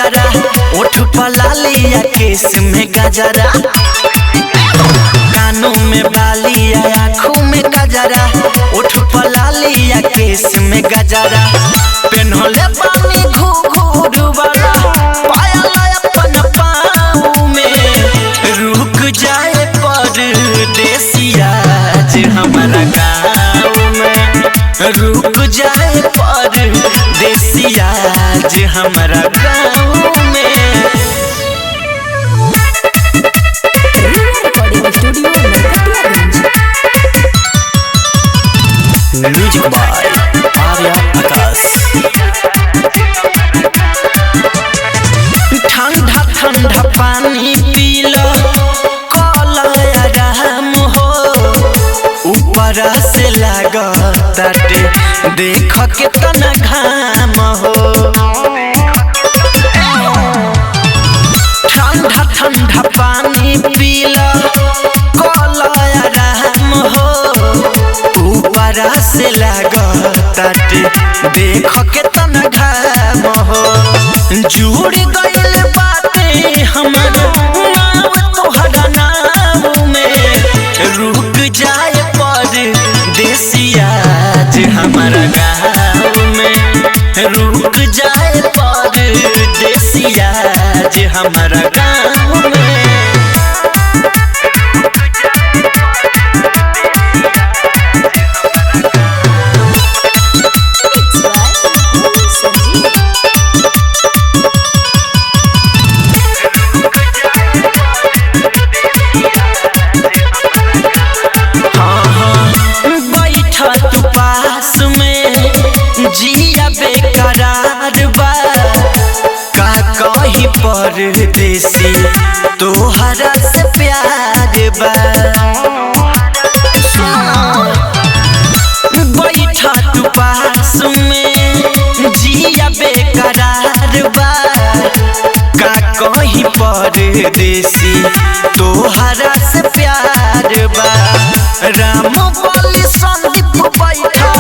कजरा, ओठ पर लालिया केस में गजरा, कानों में बालिया आँखों में गजरा, ओठ पर लालिया केस में गजरा, पेन्हले बानी घूंघरू वाला पायल अपन पाँव में, रुक जाए परदेसिया जे हमारा गाँव में, रुक जाए परदेसिया जे हमारा गाँव में। म्यूजिक बाय आर्या आकाश। ठंडा ठंडा पानी पीला काला आराम हो, ऊपर से लागताटे देख के तना घाम हो, ठंडा ठंडा पानी पीला काला आराम हो, ऊपर से लागताटे देख के तना घाम हो, जुड़ गइल बाटे हमारा नाम तोहरा नाम में, रुक जाए परदेसिया जे हमारा गाँव में, रुक जाए परदेसिया जे हमारा गाँव में। जिया बेकरार बा का कही परदेसी तोहरा से प्यार बा, बैठा तू पास में जिया बेकरार बा का कही परदेसी तोहरा से प्यार बा, राम बोली संदीप बैठा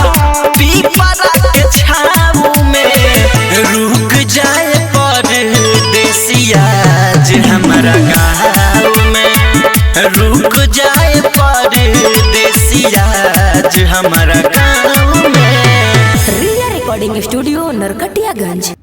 पीपरा के छाव में, रुक जाए परदेसिया जे हमारा गाँव में, रुक जाए परदेसिया जे हमारा गाँव में। रिया रिकॉर्डिंग स्टूडियो नरकटियागंज।